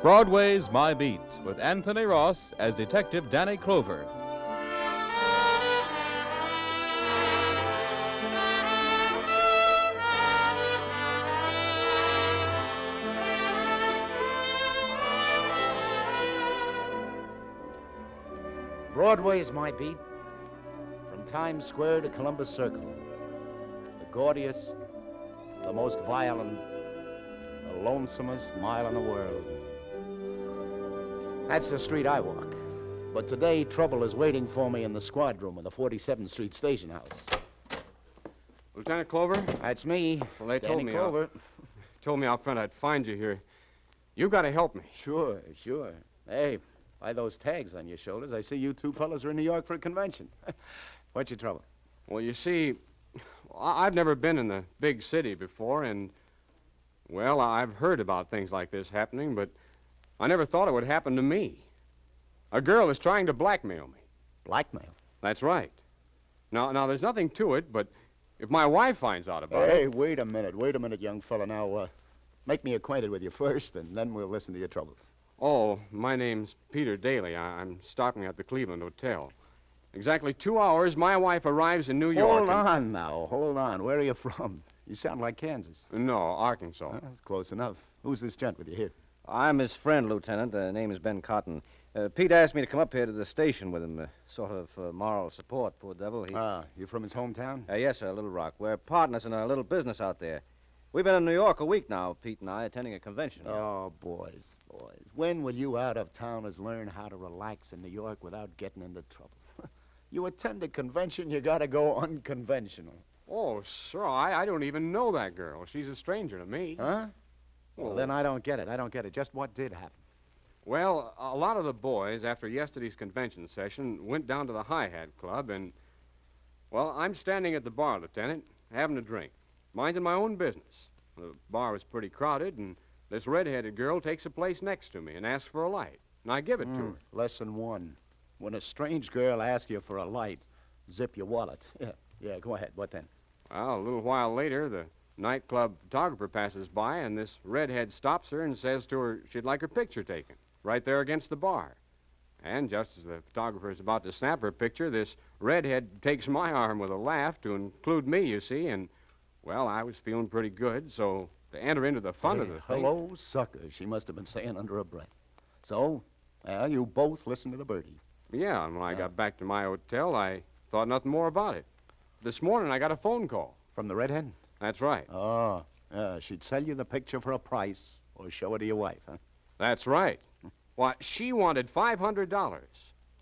Broadway's My Beat, with Anthony Ross as Detective Danny Clover. Broadway's My Beat, from Times Square to Columbus Circle. The gaudiest, the most violent, the lonesomest mile in the world. That's the street I walk. But today, trouble is waiting for me in the squad room of the 47th Street Station House. Lieutenant Clover? That's me. Well, they Danny told me Clover. Told me out front I'd find you here. You've got to help me. Sure. Hey, by those tags on your shoulders, I see you two fellas are in New York for a convention. What's your trouble? Well, you see, I've never been in the big city before, and, well, I've heard about things like this happening, but I never thought it would happen to me. A girl is trying to blackmail me. Blackmail? That's right. Now, there's nothing to it, but if my wife finds out about it... Hey, wait a minute, young fella. Now, make me acquainted with you first, and then we'll listen to your troubles. Oh, my name's Peter Daly. I'm stopping at the Cleveland Hotel. Exactly 2 hours, my wife arrives in New York. Hold on. Where are you from? You sound like Kansas. No, Arkansas. That's close enough. Who's this gent with you here? I'm his friend, Lieutenant. Name is Ben Cotton. Pete asked me to come up here to the station with him, sort of moral support, poor devil. You from his hometown? Yes, sir, Little Rock. We're partners in a little business out there. We've been in New York a week now, Pete and I, attending a convention. Oh, boys. When will you out-of-towners learn how to relax in New York without getting into trouble? You attend a convention, you gotta go unconventional. Oh, sir, I don't even know that girl. She's a stranger to me. Huh? Well, then I don't get it. Just what did happen? Well, a lot of the boys, after yesterday's convention session, went down to the Hi-Hat Club and, well, I'm standing at the bar, Lieutenant, having a drink, minding my own business. The bar was pretty crowded, and this red-headed girl takes a place next to me and asks for a light, and I give it to her. Lesson 1. When a strange girl asks you for a light, zip your wallet. Yeah, go ahead. What then? Well, a little while later, the nightclub photographer passes by, and this redhead stops her and says to her she'd like her picture taken, right there against the bar. And just as the photographer is about to snap her picture, this redhead takes my arm with a laugh to include me, you see, and, well, I was feeling pretty good, so to enter into the fun of the thing... Hello, sucker, she must have been saying under her breath. So, well, you both listened to the birdie. Yeah, and when I got back to my hotel, I thought nothing more about it. This morning, I got a phone call. From the redhead? That's right. Oh, she'd sell you the picture for a price or show it to your wife, huh? That's right. Why, she wanted $500.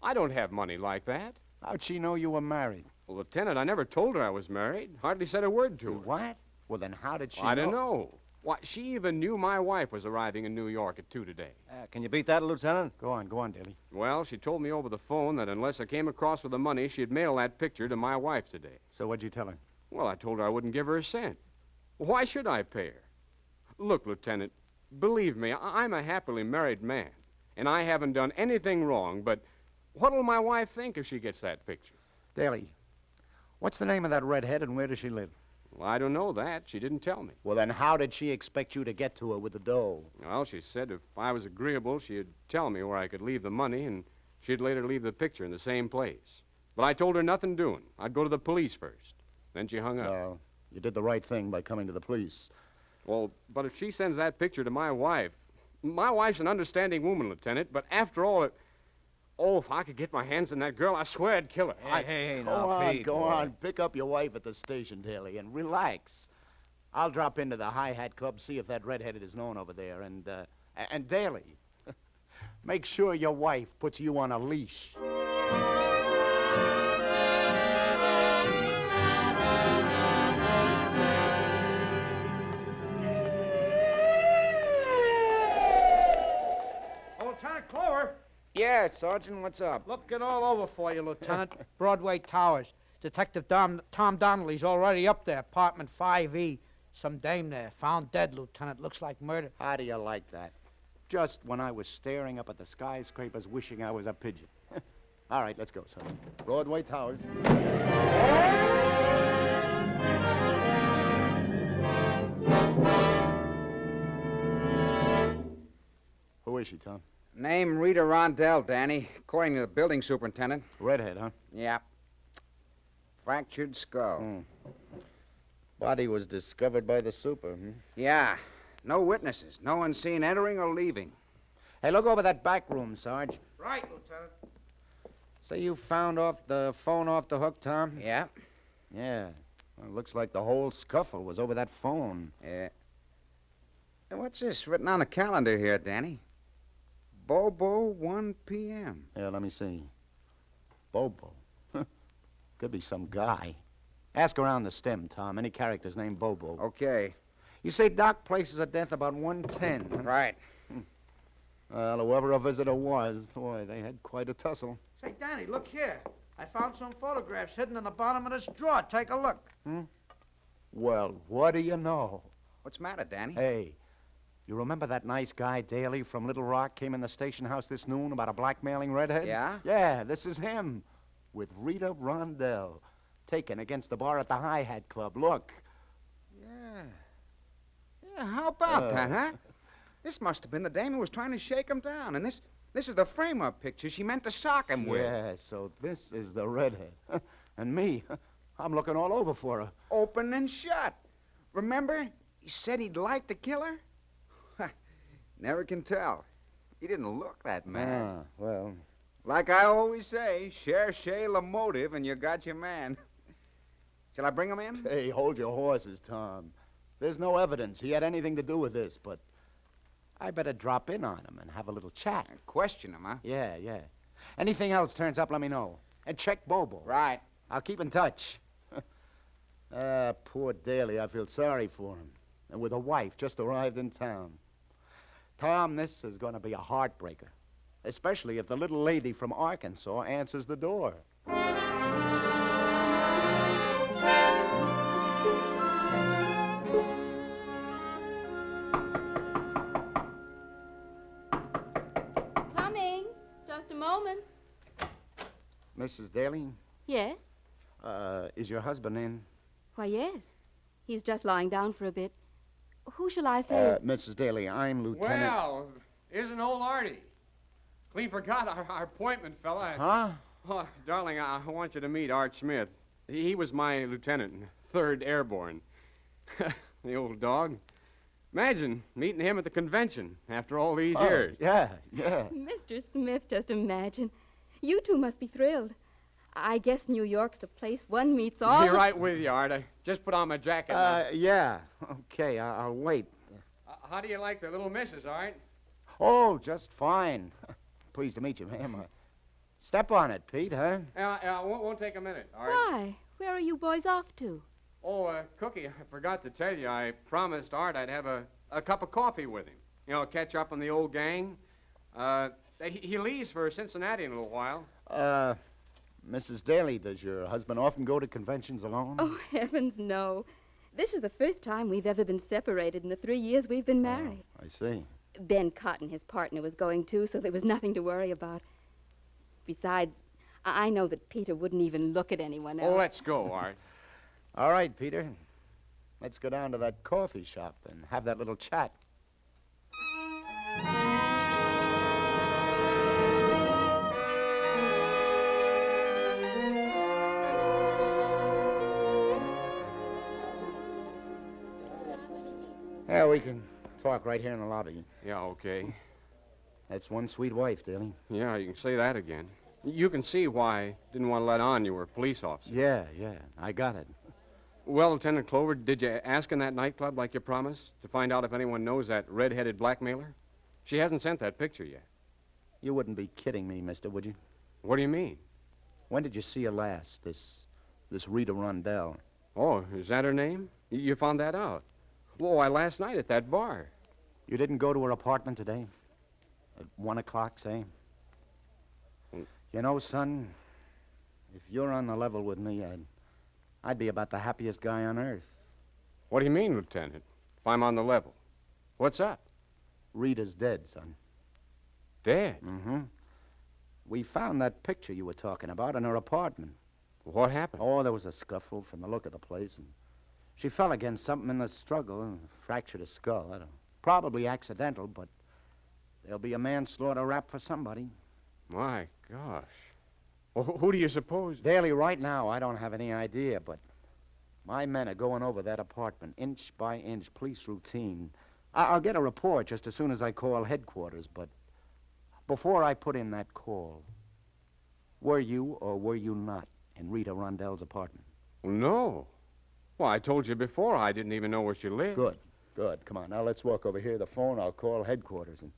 I don't have money like that. How'd she know you were married? Well, Lieutenant, I never told her I was married. Hardly said a word to her. What? Well, then how did she I don't know. Why, she even knew my wife was arriving in New York at 2 today. Can you beat that, Lieutenant? Go on, Daly. Well, she told me over the phone that unless I came across with the money, she'd mail that picture to my wife today. So what'd you tell her? Well, I told her I wouldn't give her a cent. Why should I pay her? Look, Lieutenant, believe me, I'm a happily married man, and I haven't done anything wrong, but what'll my wife think if she gets that picture? Daly, what's the name of that redhead and where does she live? Well, I don't know that. She didn't tell me. Well, then how did she expect you to get to her with the dough? Well, she said if I was agreeable, she'd tell me where I could leave the money, and she'd later leave the picture in the same place. But I told her nothing doing. I'd go to the police first. Then she hung up. You did the right thing by coming to the police. Well, but if she sends that picture to my wife's an understanding woman, Lieutenant, but after all, if I could get my hands on that girl, I swear I'd kill her. Hey, Go on. Pick up your wife at the station, Daly, and relax. I'll drop into the Hi-Hat Club, see if that redheaded is known over there, and Daly, make sure your wife puts you on a leash. Lieutenant Clover. Yeah, Sergeant, what's up? Looking all over for you, Lieutenant. Broadway Towers. Detective Tom Donnelly's already up there, apartment 5E. Some dame there, found dead, Lieutenant. Looks like murder. How do you like that? Just when I was staring up at the skyscrapers wishing I was a pigeon. All right, let's go, Sergeant. Broadway Towers. Who is she, Tom? Name Rita Rondell, Danny, according to the building superintendent. Redhead, huh? Yep. Fractured skull. Body was discovered by the super, hmm? Yeah. No witnesses. No one seen entering or leaving. Hey, look over that back room, Sarge. Right, Lieutenant. Say you found the phone off the hook, Tom? Yeah. Yeah. Well, looks like the whole scuffle was over that phone. Yeah. Hey, what's this written on the calendar here, Danny? Bobo, 1 p.m. Yeah, let me see. Bobo. Could be some guy. Ask around the stem, Tom. Any characters named Bobo. Okay. You say Doc places a death about 1:10. Right. Well, whoever a visitor was, boy, they had quite a tussle. Say, Danny, look here. I found some photographs hidden in the bottom of this drawer. Take a look. Well, what do you know? What's the matter, Danny? Hey, you remember that nice guy, Daly, from Little Rock, came in the station house this noon about a blackmailing redhead? Yeah? Yeah, this is him. With Rita Rondell. Taken against the bar at the Hi-Hat Club. Look. Yeah. Yeah, how about that, huh? This must have been the dame who was trying to shake him down. And this is the frame-up picture she meant to sock him with. Yeah, so this is the redhead. And me, I'm looking all over for her. Open and shut. Remember? He said he'd like to kill her? Never can tell. He didn't look that mad. Ah, well. Like I always say, cherchez le motive and you got your man. Shall I bring him in? Hey, hold your horses, Tom. There's no evidence he had anything to do with this, but I better drop in on him and have a little chat. Question him, huh? Yeah. Anything else turns up, let me know. And check Bobo. Right. I'll keep in touch. Poor Daly. I feel sorry for him. And with a wife just arrived in town. Tom, this is going to be a heartbreaker. Especially if the little lady from Arkansas answers the door. Coming. Just a moment. Mrs. Daly, Yes? is your husband in? Why, yes. He's just lying down for a bit. Who shall I say is... Mrs. Daly, I'm Lieutenant... Well, isn't old Artie? Clean forgot our appointment, fella. Huh? Oh, darling, I want you to meet Art Smith. He was my lieutenant, 3rd Airborne. The old dog. Imagine meeting him at the convention after all these years. Yeah. Mr. Smith, just imagine. You two must be thrilled. I guess New York's a place one meets all Be right with you, Art. I just put on my jacket now. Yeah. Okay, I'll wait. How do you like the little missus, Art? Oh, just fine. Pleased to meet you, ma'am. Step on it, Pete, huh? Won't take a minute, Art. Why? Where are you boys off to? Oh, Cookie, I forgot to tell you. I promised Art I'd have a cup of coffee with him. You know, catch up on the old gang. He leaves for Cincinnati in a little while. Mrs. Daly, does your husband often go to conventions alone? Oh, heavens, no. This is the first time we've ever been separated in the 3 years we've been married. I see. Ben Cotton, his partner, was going too, so there was nothing to worry about. Besides, I know that Peter wouldn't even look at anyone else. Oh, let's go, Art. All right, Peter. Let's go down to that coffee shop and have that little chat. Yeah, we can talk right here in the lobby. Yeah, okay. That's one sweet wife, Daly. Yeah, you can say that again. You can see why I didn't want to let on you were a police officer. Yeah, I got it. Well, Lieutenant Clover, did you ask in that nightclub like you promised to find out if anyone knows that red-headed blackmailer? She hasn't sent that picture yet. You wouldn't be kidding me, mister, would you? What do you mean? When did you see her last, this Rita Rondell? Oh, is that her name? You found that out? Well, why, last night at that bar. You didn't go to her apartment today? At 1 o'clock, say? You know, son, if you're on the level with me, I'd be about the happiest guy on earth. What do you mean, Lieutenant? If I'm on the level? What's up? Rita's dead, son. Dead? Mm-hmm. We found that picture you were talking about in her apartment. What happened? Oh, there was a scuffle from the look of the place, and she fell against something in the struggle and fractured her skull. Probably accidental, but There'll be a manslaughter rap for somebody. My gosh. Well, who do you suppose? Daly, right now, I don't have any idea, but my men are going over that apartment, inch by inch, police routine. I'll get a report just as soon as I call headquarters, but before I put in that call, were you or were you not in Rita Rondell's apartment? No. Well, I told you before I didn't even know where she lived. Good, good. Come on, now let's walk over here to the phone. I'll call headquarters, and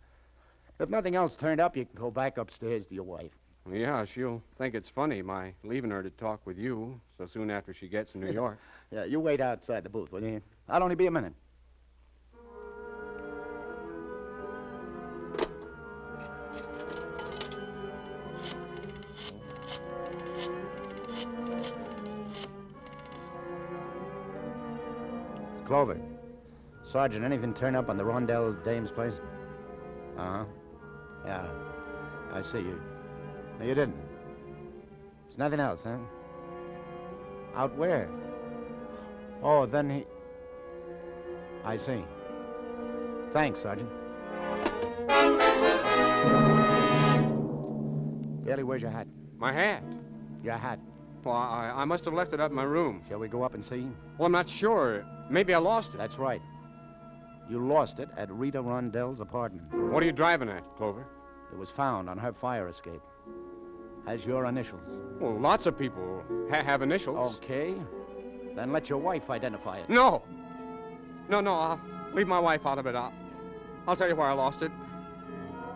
if nothing else turned up, you can go back upstairs to your wife. Yeah, she'll think it's funny, my leaving her to talk with you so soon after she gets to New York. Yeah, you wait outside the booth, will you? I'll only be a minute. Clover. Sergeant, anything turn up on the Rondell dame's place? Uh-huh. Yeah. I see you. No, you didn't. There's nothing else, huh? Out where? Oh, then he... I see. Thanks, Sergeant. Daly, where's your hat? My hat? Your hat. Well, I must have left it up in my room. Shall we go up and see? Well, I'm not sure. Maybe I lost it. That's right. You lost it at Rita Rondell's apartment. What are you driving at, Clover? It was found on her fire escape. Has your initials. Well, lots of people have initials. Okay. Then let your wife identify it. No. No, I'll leave my wife out of it. I'll tell you where I lost it.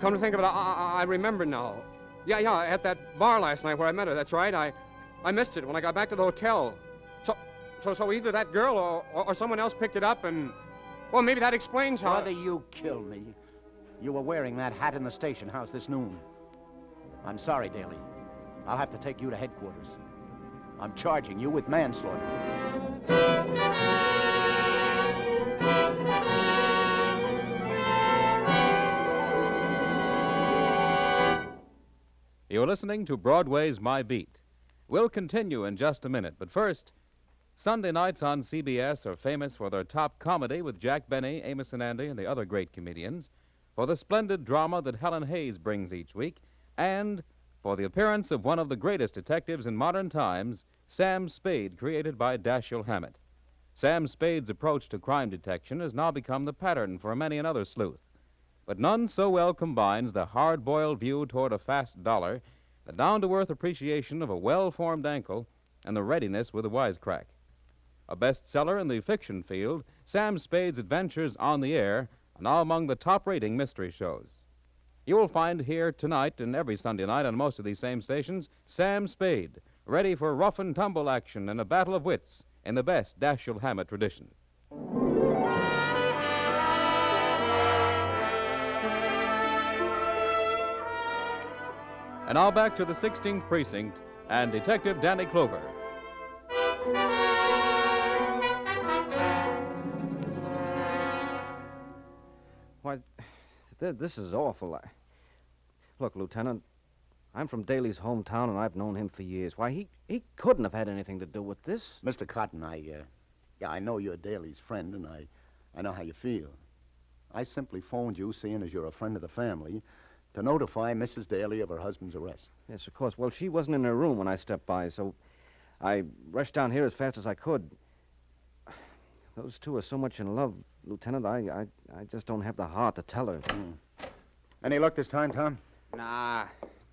Come to think of it, I remember now. Yeah, at that bar last night where I met her. That's right. I missed it when I got back to the hotel. So either that girl or someone else picked it up and... Well, maybe that explains how... Brother, you killed me. You were wearing that hat in the station house this noon. I'm sorry, Daly. I'll have to take you to headquarters. I'm charging you with manslaughter. You're listening to Broadway's My Beat. We'll continue in just a minute, but first, Sunday nights on CBS are famous for their top comedy with Jack Benny, Amos and Andy, and the other great comedians, for the splendid drama that Helen Hayes brings each week, and for the appearance of one of the greatest detectives in modern times, Sam Spade, created by Dashiell Hammett. Sam Spade's approach to crime detection has now become the pattern for many another sleuth, but none so well combines the hard-boiled view toward a fast dollar, the down-to-earth appreciation of a well-formed ankle, and the readiness with a wisecrack. A bestseller in the fiction field, Sam Spade's adventures on the air are now among the top-rating mystery shows. You will find here tonight and every Sunday night on most of these same stations, Sam Spade, ready for rough-and-tumble action and a battle of wits in the best Dashiell Hammett tradition. And now back to the 16th Precinct and Detective Danny Clover. Why, this is awful. Look, Lieutenant, I'm from Daly's hometown, and I've known him for years. Why, he couldn't have had anything to do with this. Mr. Cotton, I know you're Daly's friend, and I know how you feel. I simply phoned you, seeing as you're a friend of the family, to notify Mrs. Daly of her husband's arrest. Yes, of course. Well, she wasn't in her room when I stepped by, so I rushed down here as fast as I could. Those two are so much in love, Lieutenant, I just don't have the heart to tell her. Any luck this time, Tom? Nah.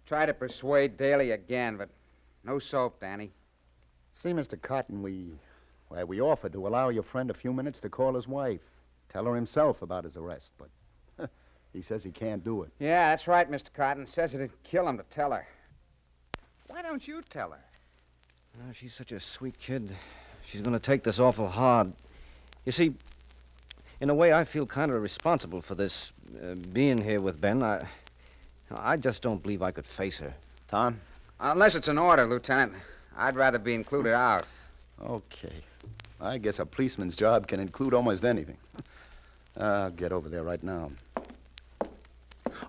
Try to persuade Daly again, but no soap, Danny. See, Mr. Cotton, we offered to allow your friend a few minutes to call his wife, tell her himself about his arrest, but he says he can't do it. Yeah, that's right, Mr. Cotton. Says it'd kill him to tell her. Why don't you tell her? Oh, she's such a sweet kid. She's going to take this awful hard. You see, in a way, I feel kind of responsible for this, being here with Ben. I just don't believe I could face her. Tom? Unless it's an order, Lieutenant. I'd rather be included out. Okay. I guess a policeman's job can include almost anything. I'll get over there right now.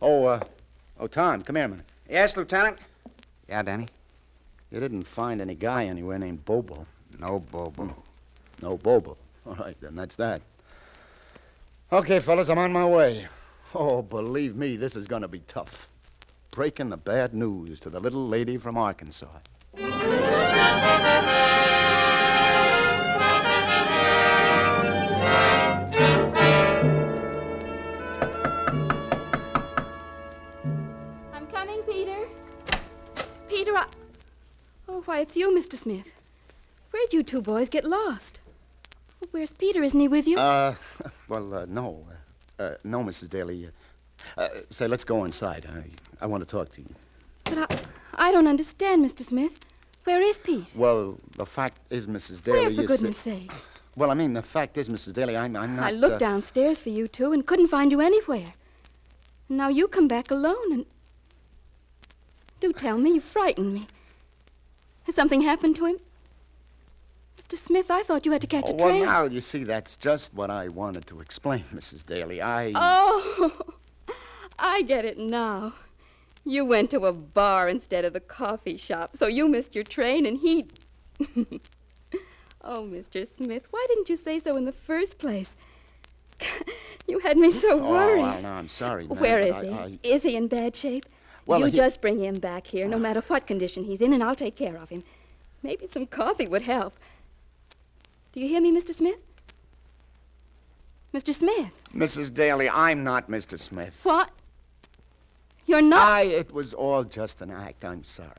Oh, Tom, come here a minute. Yes, Lieutenant? Yeah, Danny? You didn't find any guy anywhere named Bobo. No Bobo. No Bobo. All right, then, that's that. Okay, fellas, I'm on my way. Oh, believe me, this is going to be tough. Breaking the bad news to the little lady from Arkansas. I'm coming, Peter. Peter, Oh, why, it's you, Mr. Smith. Where'd you two boys get lost? Where's Peter? Isn't he with you? No. No, Mrs. Daly. Say, let's go inside. I want to talk to you. But I don't understand, Mr. Smith. Where is Pete? Well, the fact is, Mrs. Daly... Where, for goodness sake? Well, I mean, the fact is, Mrs. Daly, I'm not... I looked downstairs for you two and couldn't find you anywhere. And now you come back alone and... Do tell me, you frightened me. Has something happened to him? Mr. Smith, I thought you had to catch a train. Well, now, you see, that's just what I wanted to explain, Mrs. Daly. Oh, I get it now. You went to a bar instead of the coffee shop, so you missed your train and he... Oh, Mr. Smith, why didn't you say so in the first place? You had me so worried. Oh, no, I'm sorry, ma'am, Where is but he? Is he in bad shape? Well, you just bring him back here, no matter what condition he's in, and I'll take care of him. Maybe some coffee would help. Do you hear me, Mr. Smith? Mr. Smith? Mrs. Daly, I'm not Mr. Smith. What? You're not? It was all just an act. I'm sorry.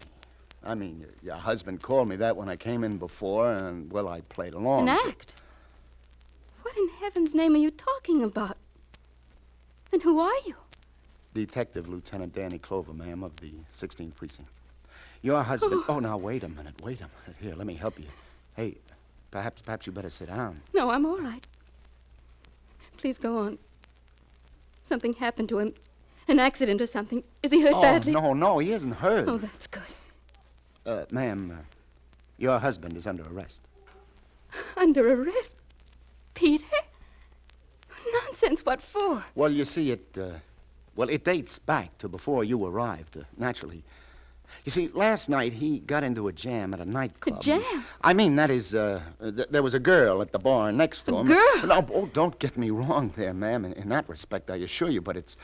I mean, your husband called me that when I came in before, and, well, I played along. An act? What in heaven's name are you talking about? And who are you? Detective Lieutenant Danny Clover, ma'am, of the 16th Precinct. Your husband... Oh, now, wait a minute. Here, let me help you. Hey, perhaps you better sit down. No, I'm all right. Please go on. Something happened to him. An accident or something. Is he hurt badly? No, he isn't hurt. Oh, that's good. Ma'am, your husband is under arrest. Under arrest? Peter? Nonsense, what for? Well, you see, it dates back to before you arrived, naturally. You see, last night he got into a jam at a nightclub. A jam? I mean, that is, there was a girl at the bar next to him. A girl? No, don't get me wrong there, ma'am. In that respect, I assure you, but it's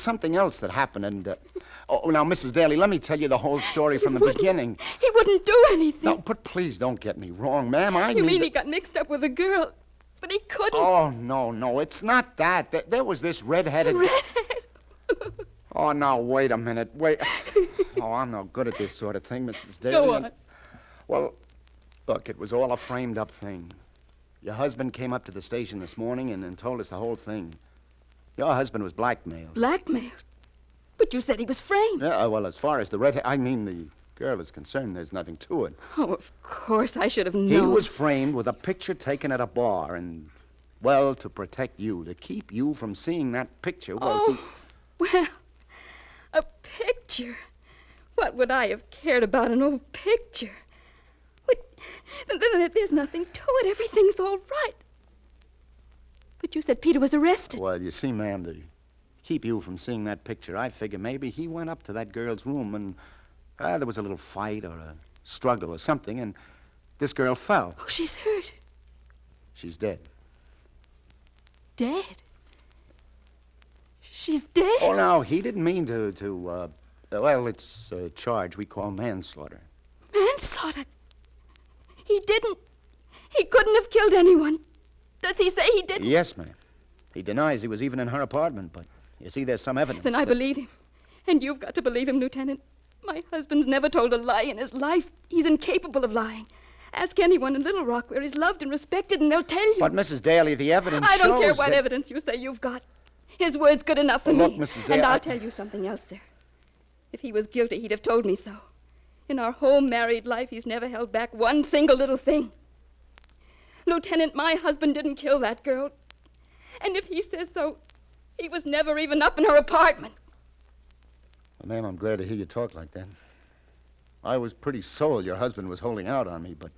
something else that happened, and... now, Mrs. Daly, let me tell you the whole story from the beginning. He wouldn't do anything. No, but please don't get me wrong, ma'am. You mean he got mixed up with a girl, but he couldn't? Oh, no, it's not that. There was this red-headed... Red-headed? Oh, now, wait a minute. Wait. Oh, I'm no good at this sort of thing, Mrs. Daly. Go on. Well, look, it was all a framed-up thing. Your husband came up to the station this morning and told us the whole thing. Your husband was blackmailed. Blackmailed? But you said he was framed. Yeah, well, as far as the the girl is concerned, there's nothing to it. Oh, of course, I should have known. He was framed with a picture taken at a bar and, well, to protect you, to keep you from seeing that picture. Well, well, a picture. What would I have cared about an old picture? There's nothing to it. Everything's all right. But you said Peter was arrested. Well, you see, ma'am, to keep you from seeing that picture, I figure maybe he went up to that girl's room and there was a little fight or a struggle or something, and this girl fell. Oh, she's hurt. She's dead. Dead? She's dead? Oh, no, he didn't mean well, it's a charge we call manslaughter. Manslaughter? He didn't. He couldn't have killed anyone. Does he say he didn't? Yes, ma'am. He denies he was even in her apartment, but you see, there's some evidence. Then I believe him. And you've got to believe him, Lieutenant. My husband's never told a lie in his life. He's incapable of lying. Ask anyone in Little Rock where he's loved and respected, and they'll tell you. But, Mrs. Daly, the evidence I don't care shows what that... evidence you say you've got. His word's good enough for Look, me. Mrs. Daly, and I'll tell you something else, sir. If he was guilty, he'd have told me so. In our whole married life, he's never held back one single little thing. Lieutenant, my husband didn't kill that girl. And if he says so, he was never even up in her apartment. Well, ma'am, I'm glad to hear you talk like that. I was pretty sold your husband was holding out on me, but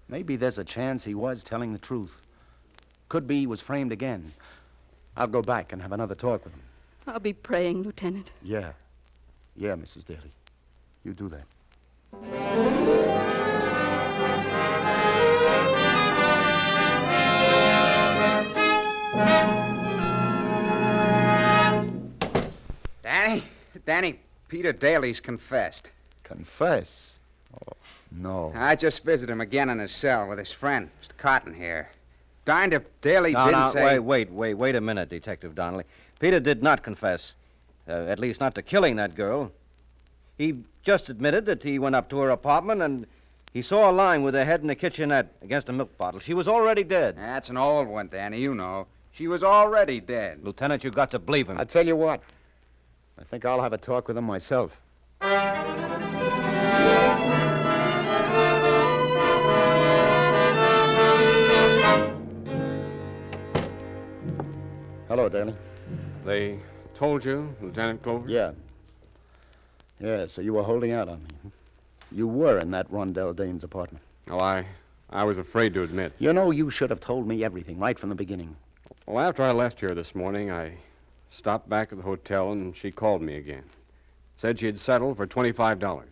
maybe there's a chance he was telling the truth. Could be he was framed again. I'll go back and have another talk with him. I'll be praying, Lieutenant. Yeah, Mrs. Daly. You do that. Danny, Peter Daly's confessed. Confess? Oh, no. I just visited him again in his cell with his friend, Mr. Cotton here. Darned if Daly No, didn't no, say... wait a minute, Detective Donnelly. Peter did not confess. At least not to killing that girl. He just admitted that he went up to her apartment and he saw her lying with her head in the kitchenette against a milk bottle. She was already dead. That's an old one, Danny, you know. She was already dead. Lieutenant, you got to believe him. I tell you what. I think I'll have a talk with him myself. Hello, Daly. They told you, Lieutenant Clover? Yeah. Yeah, so you were holding out on me. You were in that Rondell Dane's apartment. Well, I was afraid to admit. You know, you should have told me everything right from the beginning. Well, after I left here this morning, I stopped back at the hotel and she called me again. Said she'd settled for $25.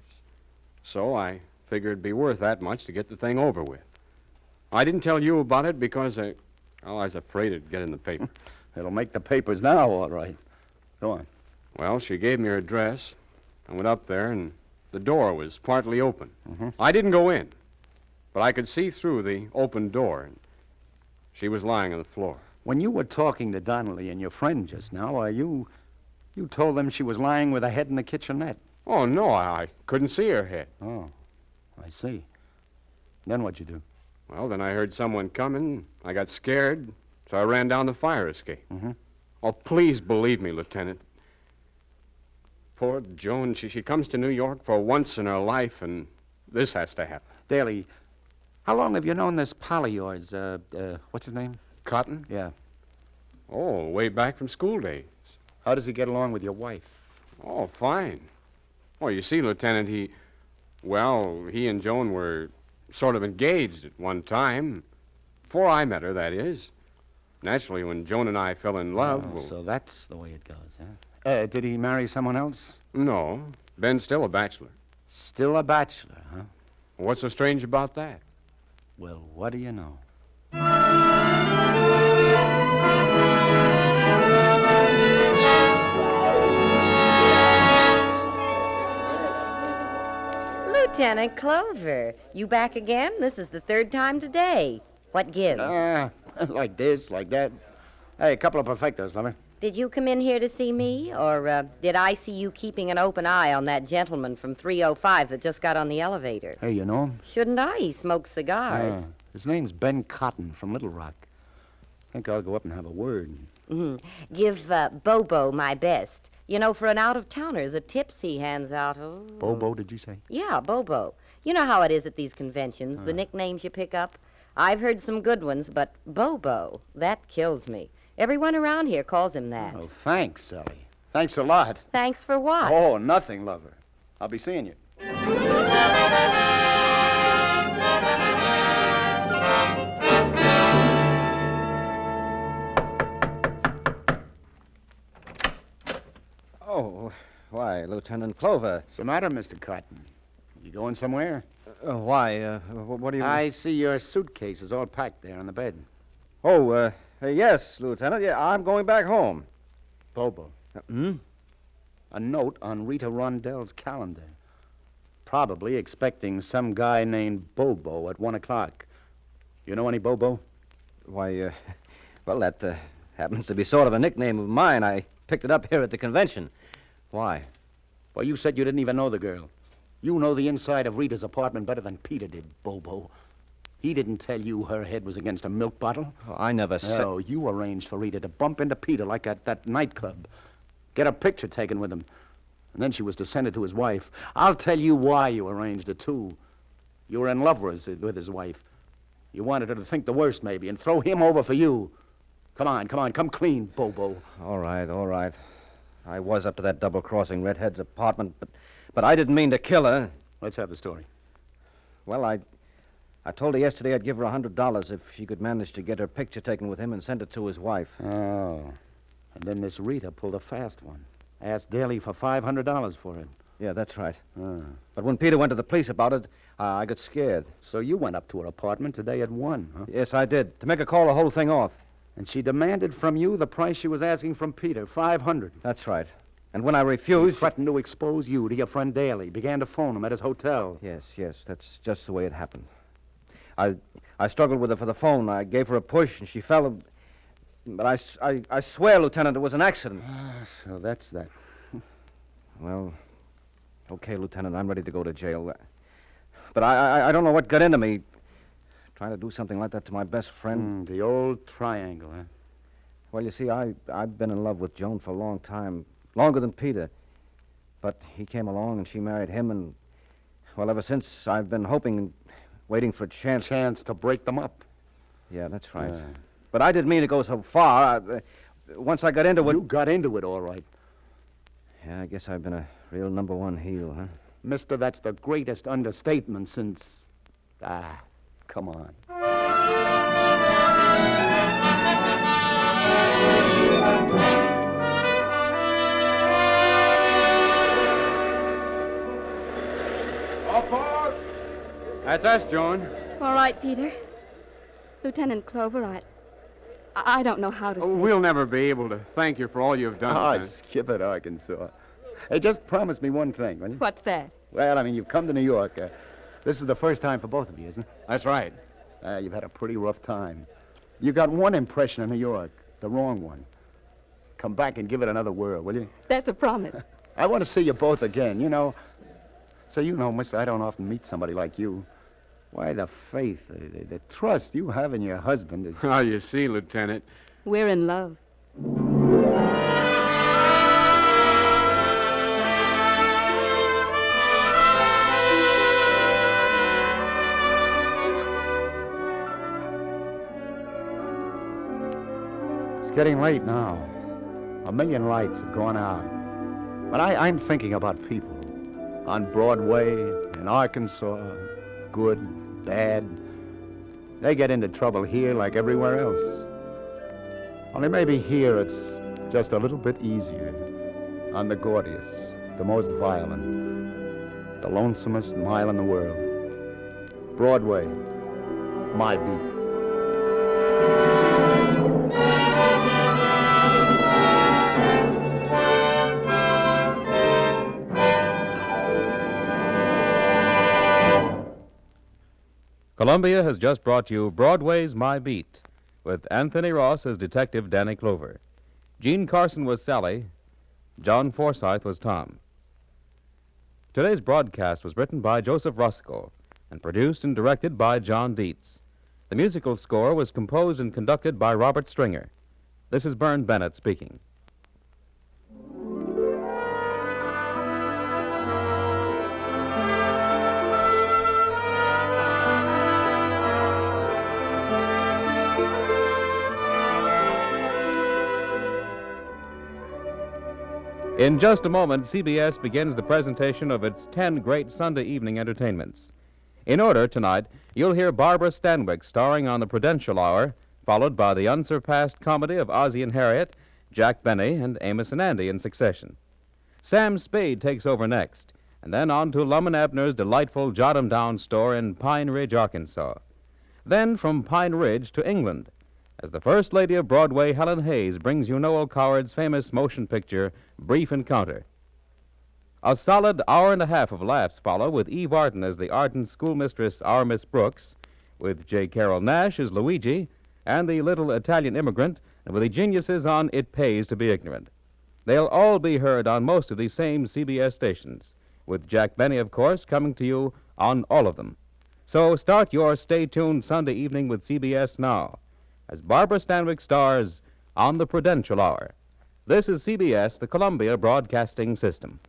So I figured it'd be worth that much to get the thing over with. I didn't tell you about it because I was afraid it'd get in the paper. It'll make the papers now, all right. Go on. Well, she gave me her address. I went up there, and the door was partly open. Mm-hmm. I didn't go in, but I could see through the open door, and she was lying on the floor. When you were talking to Donnelly and your friend just now, you told them she was lying with her head in the kitchenette. Oh, no, I couldn't see her head. Oh, I see. Then what'd you do? Well, then I heard someone coming. I got scared, so I ran down the fire escape. Mm-hmm. Oh, please believe me, Lieutenant. Poor Joan, she comes to New York for once in her life, and this has to happen. Daly, how long have you known this pal of yours? What's his name? Cotton? Yeah. Oh, way back from school days. How does he get along with your wife? Oh, fine. Oh, you see, Lieutenant, he and Joan were sort of engaged at one time. Before I met her, that is. Naturally, when Joan and I fell in love... Oh, well, so that's the way it goes, huh? Did he marry someone else? No. Ben's still a bachelor. Still a bachelor, huh? What's so strange about that? Well, what do you know? Lieutenant Clover, you back again? This is the third time today. What gives? Like this, like that. Hey, a couple of perfectos, lover. Did you come in here to see me, or did I see you keeping an open eye on that gentleman from 305 that just got on the elevator? Hey, you know him? Shouldn't I? He smokes cigars. His name's Ben Cotton from Little Rock. I think I'll go up and have a word. Mm-hmm. Give Bobo my best. You know, for an out-of-towner, the tips he hands out, oh... Bobo, did you say? Yeah, Bobo. You know how it is at these conventions, the nicknames you pick up? I've heard some good ones, but Bobo, that kills me. Everyone around here calls him that. Oh, thanks, Sally. Thanks a lot. Thanks for what? Oh, nothing, lover. I'll be seeing you. Oh, why, Lieutenant Clover. What's the matter, Mr. Cotton? You going somewhere? Why, what do you... I see your suitcase is all packed there on the bed. Oh, yes, Lieutenant. Yeah, I'm going back home. Bobo. Hmm? A note on Rita Rondell's calendar. Probably expecting some guy named Bobo at 1 o'clock. You know any Bobo? Why, well, that happens to be sort of a nickname of mine. I picked it up here at the convention. Why? Well, you said you didn't even know the girl. You know the inside of Rita's apartment better than Peter did, Bobo. He didn't tell you her head was against a milk bottle. Oh, I never said... No, you arranged for Rita to bump into Peter like at that nightclub. Get a picture taken with him. And then she was to send it to his wife. I'll tell you why you arranged it, too. You were in love with his wife. You wanted her to think the worst, maybe, and throw him over for you. Come on, come clean, Bobo. All right. I was up to that double-crossing redhead's apartment, but I didn't mean to kill her. Let's have the story. Well, I told her yesterday I'd give her $100 if she could manage to get her picture taken with him and send it to his wife. Oh. And then this Rita pulled a fast one. Asked Daly for $500 for it. Yeah, that's right. Ah. But when Peter went to the police about it, I got scared. So you went up to her apartment today at 1, huh? Yes, I did. To make her call the whole thing off. And she demanded from you the price she was asking from Peter, $500. That's right. And when I He refused... threatened to expose you to your friend Daly. Began to phone him at his hotel. Yes, that's just the way it happened. I struggled with her for the phone. I gave her a push, and she fell. But I swear, Lieutenant, it was an accident. So that's that. Well, okay, Lieutenant, I'm ready to go to jail. But I don't know what got into me. Trying to do something like that to my best friend. The old triangle, huh? Well, you see, I've been in love with Joan for a long time. Longer than Peter. But he came along, and she married him, and... Well, ever since, I've been hoping and waiting for a chance. Chance to break them up. Yeah, that's right. But I didn't mean to go so far. Once I got into it... You got into it, all right. Yeah, I guess I've been a real number one heel, huh? Mister, that's the greatest understatement since... come on. That's us, Joan. All right, Peter. Lieutenant Clover, I don't know how to say. We'll never be able to thank you for all you've done. Skip it, Arkansas. Hey, just promise me one thing, will you? What's that? Well, I mean, you've come to New York. This is the first time for both of you, isn't it? That's right. You've had a pretty rough time. You got one impression of New York, the wrong one. Come back and give it another whirl, will you? That's a promise. I want to see you both again, you know. So, miss, I don't often meet somebody like you. Why, the faith, the trust you have in your husband is... Oh, you see, Lieutenant. We're in love. It's getting late now. 1 million lights have gone out. But I'm thinking about people. On Broadway, in Arkansas, good, bad. They get into trouble here like everywhere else. Only maybe here it's just a little bit easier. On the gaudiest, the most violent, the lonesomest mile in the world. Broadway, my beat. Columbia has just brought you Broadway's My Beat, with Anthony Ross as Detective Danny Clover. Gene Carson was Sally. John Forsythe was Tom. Today's broadcast was written by Joseph Roscoe and produced and directed by John Dietz. The musical score was composed and conducted by Robert Stringer. This is Bern Bennett speaking. In just a moment, CBS begins the presentation of its 10 great Sunday evening entertainments. In order, tonight, you'll hear Barbara Stanwyck starring on the Prudential Hour, followed by the unsurpassed comedy of Ozzie and Harriet, Jack Benny, and Amos and Andy in succession. Sam Spade takes over next, and then on to Lum and Abner's delightful Jot 'em Down store in Pine Ridge, Arkansas. Then from Pine Ridge to England, as the First Lady of Broadway, Helen Hayes, brings you Noel Coward's famous motion picture, Brief Encounter. A solid hour and a half of laughs follow, with Eve Arden as the ardent schoolmistress, our Miss Brooks, with J. Carroll Nash as Luigi, and the little Italian immigrant, with the geniuses on It Pays to Be Ignorant. They'll all be heard on most of these same CBS stations, with Jack Benny, of course, coming to you on all of them. So start your stay-tuned Sunday evening with CBS now, as Barbara Stanwyck stars on the Prudential Hour. This is CBS, the Columbia Broadcasting System.